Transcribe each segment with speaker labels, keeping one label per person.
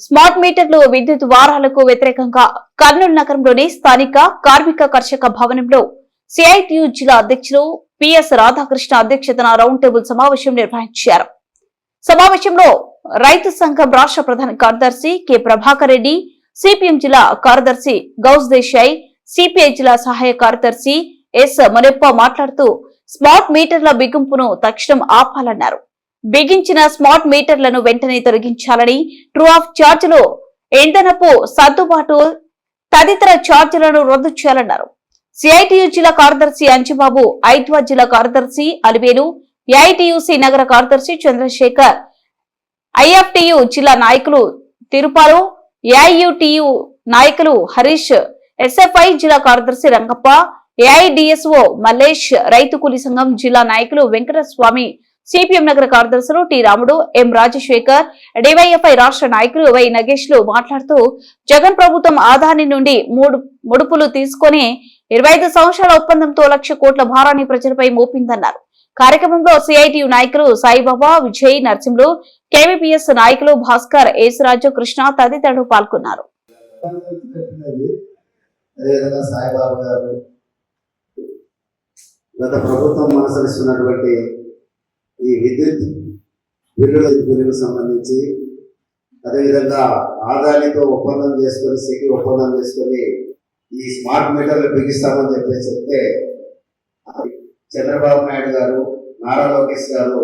Speaker 1: Smart మీటర్లు విద్యుత్ వారాలకు వ్యతిరేకంగా కర్నూలు నగరంలోని స్థానిక కార్మిక కర్షక భవనంలో సిఐటియు జిల్లా అధ్యక్షులు పిఎస్ రాధాకృష్ణ అధ్యక్షతన రౌండ్ టేబుల్ సమావేశం నిర్వహించారు. సమావేశంలో రైతు సంఘం రాష్ట్ర ప్రధాన కార్యదర్శి కె ప్రభాకర్ రెడ్డి, సిపిఎం జిల్లా కార్యదర్శి గౌస్ దేశాయ్, సిపిఐ జిల్లా సహాయ కార్యదర్శి ఎస్ మునెప్ప మాట్లాడుతూ స్మార్ట్ మీటర్ల బిగింపును తక్షణం ఆపాలన్నారు. బిగించిన స్మార్ట్ మీటర్లను వెంటనే తొలగించాలని, ట్రూ ఆఫ్ ఛార్జీలు, ఇంధనపు సర్దుబాటు తదితర ఛార్జీలను రద్దు చేయాలన్నారు. సిఐటియు జిల్లా కార్యదర్శి అంజిబాబు, ఐద్వా జిల్లా కార్యదర్శి అలివేలు, ఏఐటియుసి నగర కార్యదర్శి చంద్రశేఖర్, ఐఎఫ్టియు జిల్లా నాయకులు తిరుపాలు, ఏఐయుటియు నాయకులు హరీష్, ఎస్ఎఫ్ఐ జిల్లా కార్యదర్శి రంగప్ప, ఏఐడిఎస్ఓ మల్లేష్, రైతు కూలీ సంఘం జిల్లా నాయకులు వెంకటస్వామి, సిపిఎం నగర కార్యదర్శులు టి రాముడు, ఎం రాజశేఖర్, డివైఎఫ్ఐ రాష్ట్ర నాయకులు వై నగేష్లు మాట్లాడుతూ జగన్ ప్రభుత్వం ఆదాని నుండి ముడుపులు తీసుకుని 25 సంవత్సరాల ఒప్పందంతో 1 లక్ష కోట్ల భారాన్ని ప్రజలపై మోపిందన్నారు. కార్యక్రమంలో సిఐటియు నాయకులు సాయిబాబా, విజయ్, నరసింహులు, కేవీపీఎస్ నాయకులు భాస్కర్, ఏసురాజు, కృష్ణ తదితరులు పాల్గొన్నారు.
Speaker 2: గత ప్రభుత్వం అనుసరిస్తున్నటువంటి ఈ విద్యుత్ బిల్లులకు సంబంధించి, అదేవిధంగా ఆదానితో ఒప్పందం చేసుకొని, సిటీ ఒప్పందం చేసుకొని ఈ స్మార్ట్ మీటర్లు బిగిస్తామని చెప్తే చంద్రబాబు నాయుడు గారు, నారా లోకేష్ గారు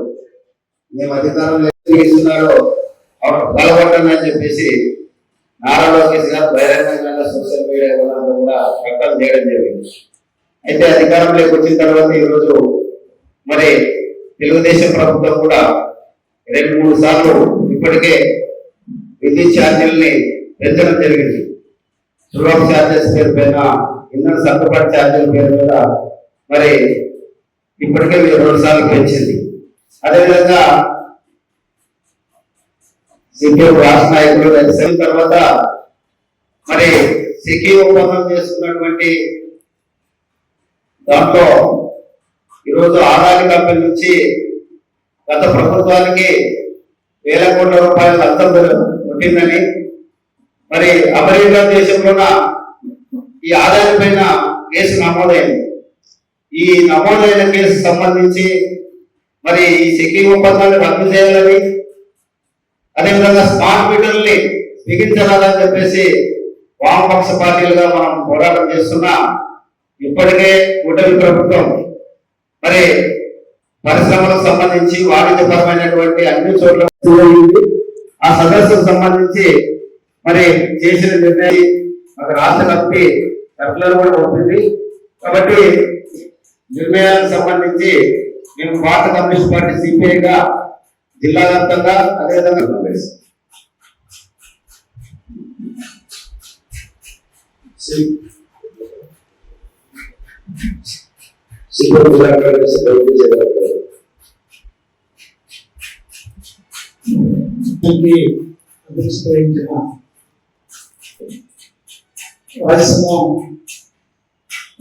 Speaker 2: మేము అధికారంలో ఇస్తున్నారో బలపడ్డామని అని చెప్పేసి నారా లోకేష్ గారు బహిరంగంగా సోషల్ మీడియా కూడా ప్రకటన చేయడం జరిగింది. అయితే అధికారంలోకి వచ్చిన తర్వాత ఈరోజు మరి తెలుగుదేశం ప్రభుత్వం కూడా 2-3 సార్లు ఇప్పటికే విద్యుత్ ఛార్జీలని పెంచడం జరిగింది. సులభ ఛార్జెస్ పేరు పైన, ఇంధన సర్దుబాటు ఛార్జీల పేరు మీద మరి ఇప్పటికే 2 సార్లు పెంచింది. అదేవిధంగా సిపిఎం రాష్ట్ర నాయకులు కలిసిన తర్వాత మరి సికి ఒప్పందం చేసుకున్నటువంటి దాంట్లో ఈరోజు ఆదాని కంపెనీ నుంచి గత ప్రభుత్వానికి 1,000 కోట్ల రూపాయల నష్టం పుట్టిందని, మరి అమెరికా దేశంలోన ఈ ఆదాయం పైన కేసు నమోదైంది. ఈ నమోదైన కేసు సంబంధించి మరి ఈ సిక్కిం ఒప్పందాన్ని రద్దు చేయాలని, అదేవిధంగా స్మార్ట్ మీటర్ని బిగించాలని చెప్పేసి వామపక్ష పార్టీలుగా మనం పోరాటం చేస్తున్నా. ఇప్పటికే కూటమి ప్రభుత్వం మరి పరిశ్రమలకు సంబంధించి వాణిజ్యపరమైనటువంటి అన్ని చోట్ల ఆ సదస్సుకు సంబంధించి మరి చేసిన నిర్ణయం రాష్ట్ర కమిటీ సర్కులర్ కూడా ఉంటుంది. కాబట్టి నిర్ణయాలకు సంబంధించి మేము భారత కమ్యూనిస్ట్ పార్టీ సిపిఐగా జిల్లా వ్యాప్తంగా అదేవిధంగా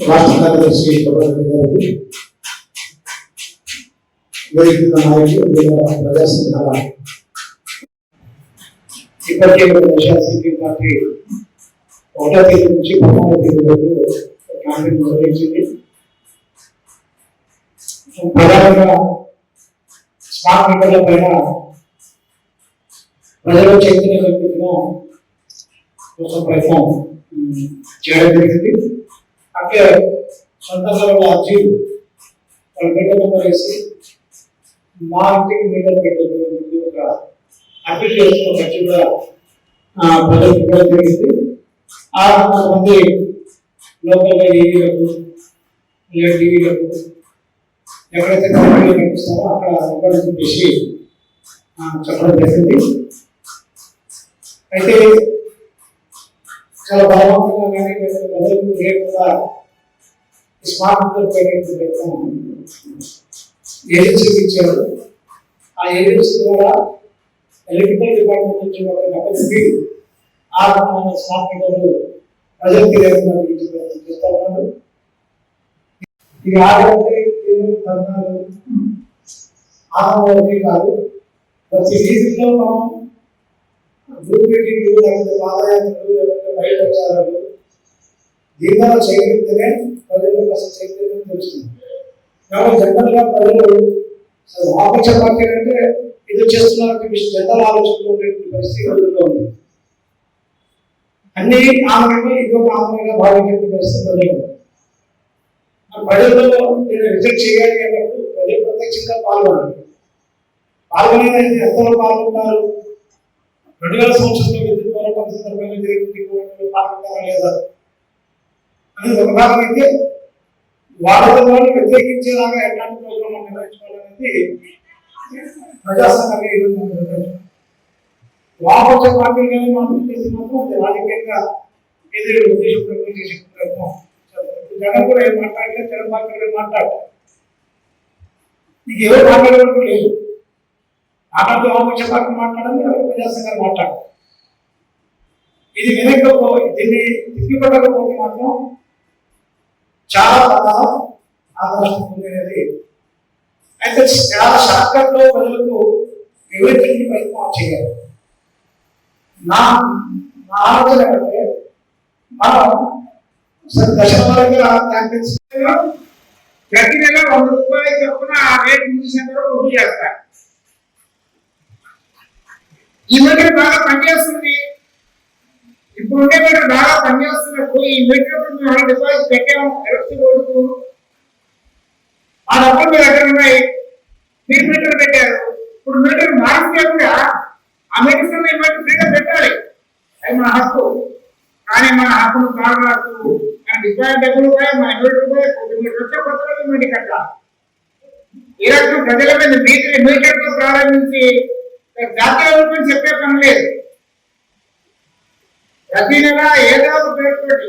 Speaker 3: రాష్ట్ర కార్యదర్శి గారికి, ప్రజా సంఘాల ఇప్పటికే సిపిఎం పార్టీ 1వ తేదీ నుంచి 13వ తేదీ వరకు క్యాంపెయిన్ నిర్వహించింది. ప్రధానంగా స్మార్ట్ మీటర్ల పైన ప్రజలు చైతన్య కల్పించడం కోసం ప్రయత్నం చేయడం జరిగింది. అంటే సొంతంగా వాళ్ళ అర్జీలు వాళ్ళ మీటర్ నెంబర్ వేసి మా ఇంటికి మీటర్ పెట్టదు ఒక అప్పీల్ చేస్తున్న ఒక అర్జీ కూడా ప్రజలకు ఇవ్వడం జరిగింది. 600 మంది లోకల్గా ఏవీలకు టీవీలకు ఎక్కడైతే కంపెనీలు కనిపిస్తారో అక్కడ ఇవ్వడం చెప్పేసి చెప్పడం జరిగింది. అయితే చాలా బలవంతంగా కానీ ప్రజలకు లేకుండా స్మార్ట్ మీటర్ పెట్టడం ఏజెన్సీకి ఇచ్చారు. ఆ ఏజెన్సీ ద్వారా ఎలక్ట్రికల్ డిపార్ట్మెంట్ నుంచి ఒక నమ్మకం ఆ రకమైన స్మార్ట్ మీటర్లు ప్రజలకి లేకుండా చేస్తా ఉన్నారు. ఇది ఆడవాళ్ళకి ఆడవాళ్ళకి కాదు, ప్రతి వీధిలో మనం గ్రూప్ మీటింగ్లు, లేకపోతే పాదయాత్రలు, లేకపోతే బయట ప్రచారాలు దీనివల్ల చేయగలిగితేనే ప్రజలకు అసలు చైతన్యం తెలుస్తుంది. కాబట్టి జనరల్ గా ప్రజలు వామపక్ష పార్టీ అంటే ఇది చేస్తున్నారంటే జనరల్ ఆలోచించుకునేటువంటి పరిస్థితి రోజుల్లో ఉంది. అన్ని ఆమె ఇంకొక ఆమెగా భావించే పరిస్థితి ప్రజల్లో నేను రిజెక్ట్ చేయాలి అన్నప్పుడు ప్రజలు ప్రత్యక్షంగా పాల్గొనాలి. పాల్గొనేది ఎంతలో పాల్గొంటారు? 2000 సంవత్సరంలో విద్యుత్ పోరాటం సందర్భంగా జరిగిన పోరాటంలో పాల్గొంటారా లేదా అనేది ఒక భాగం అయితే, వాళ్ళని వ్యతిరేకించేలాగా ఎట్లాంటి ప్రోగ్రాం నిర్వహించుకోవాలనేది ప్రజాసంఘాలు వామపక్ష పార్టీలు కానీ మాత్రం చేసి మాత్రం అది రాజకీయంగా ఎదురు ఉద్దేశపూర్వకంగా చేసే ప్రయత్నం. జగన్ కూడా ఏం మాట్లాడలేదు, జగన్ పార్టీ మాట్లాడతారు. నీకు ఎవరు మాట్లాడేవాళ్ళు లేదు. మాట్లాడితే వామపక్ష పార్టీ మాట్లాడాలి, ఎవరు ప్రజాసంఘాలు మాట్లాడాలి. ఇది వినకపో దీన్ని తిప్పిపట్టకపోతే మాత్రం చాలా ప్రమాదం ఆదర్శం పొందేది. అయితే చాలా షార్ట్కట్ లో ప్రజలకు వివరించే ప్రయత్నం చేయాలి. నా ఆలోచన ఏంటంటే, మనం దశవారీగా క్యాంపెయిన్స్
Speaker 4: ప్రతి నెల 100 రూపాయలు చొప్పున ఆ రేట్ ముగిసేంత వరకు వసూలు చేస్తారు. ఈ మీటర్ బాగా పనిచేస్తుంది. ఇప్పుడు ఉండే మీటర్ బాగా పనిచేస్తున్నప్పుడు ఈ మీటర్ మేము డిపాజిట్ పెట్టాము ఎలక్ట్రిక్ బోర్డుకు. ఆ డబ్బులు మీ దగ్గర ఉన్నాయి, మీరు మీటర్ పెట్టారు. ఇప్పుడు మీటర్ మారిస్తే కూడా ఆ మీటర్ మీటర్ ఫ్రీగా పెట్టాలి, అది మన హక్కు. కానీ మన హక్కును కాపాడుతూ మన డిపాజిట్ డబ్బులు మన కొత్త మీటర్ కట్టాలి. ఈ రకం ప్రజల మీద మీటర్తో ప్రారంభించి జాతీయ రూపం చెప్పే పని లేదు. ప్రతి నెల ఏదో ఒక పేరుతోటి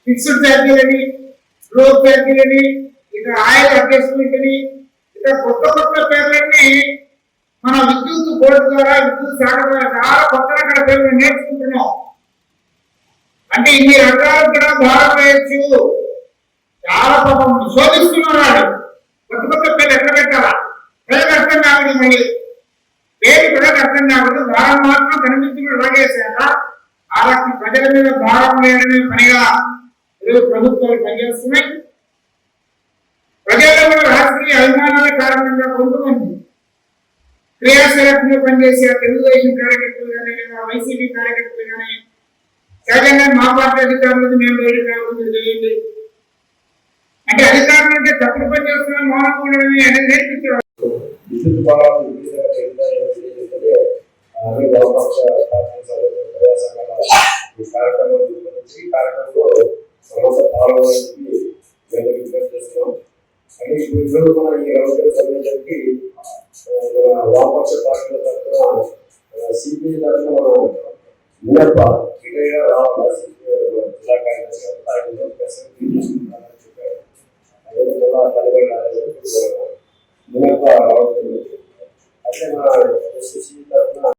Speaker 4: ఫిక్స్డ్ ఛార్జీలని, గ్రోత్ ఛార్జీలని, ఇక ఆయిల్ అడ్జస్ట్మెంట్ అని, ఇక కొత్త పేర్లన్నీ మన విద్యుత్ బోర్డు ద్వారా, విద్యుత్ శాఖ ద్వారా చాలా కొత్త రకాల పేర్లు నేర్చుకుంటున్నాం. అంటే ఇన్ని రకాలు కూడా భారం వేయచ్చు. చాలా పాపం శోధిస్తున్నారు. కొత్త పేర్లు ఎట్లా పెట్టాలా ప్రజలకు అర్థం కాదు. మళ్ళీ పేరు ప్రజలకు అర్థం కాదు, భారం మాత్రం కనిపించిన లాగేసాక ఆ రకం ప్రజల మీద భారం వేయడమే పనిగా ప్రభుత్వాలు పనిచేస్తున్నాయి. ప్రజల మీద రాజకీయ అభిమానాల కారణంగా కొంతమంది క్రియాశీలకంగా పనిచేసే తెలుగుదేశం కార్యకర్తలు కానీ, లేదా వైసీపీ కార్యకర్తలు కానీ సహజంగా మా పార్టీ అధికారులకు మేము వేడి కాకుండా చేయండి అంటే అధికారులు అంటే తప్పుడు పని చేస్తున్నాం మౌనం ఉండడమే అనేది నేర్పించారు.
Speaker 2: విద్యుత్ భావాలను వామపక్ష పార్టీ ప్రజా సంఘాల ఈ కార్యక్రమం గురించి కార్యక్రమంలో సమస్య పాల్గొనడానికి విజ్ఞప్తి చేస్తున్నాం. అంటే ఇప్పుడు మన ఈ రౌండ్ సమావేశానికి వామపక్ష పార్టీల తరఫున సిపిఐ తరఫున మన మునప్ప రిటైర్ రావాలి జిల్లా కార్యదర్శి చెప్పారు. అదేవిధంగా తలబడి మునప్ప రావడం అయితే మన ఎస్ఎస్సి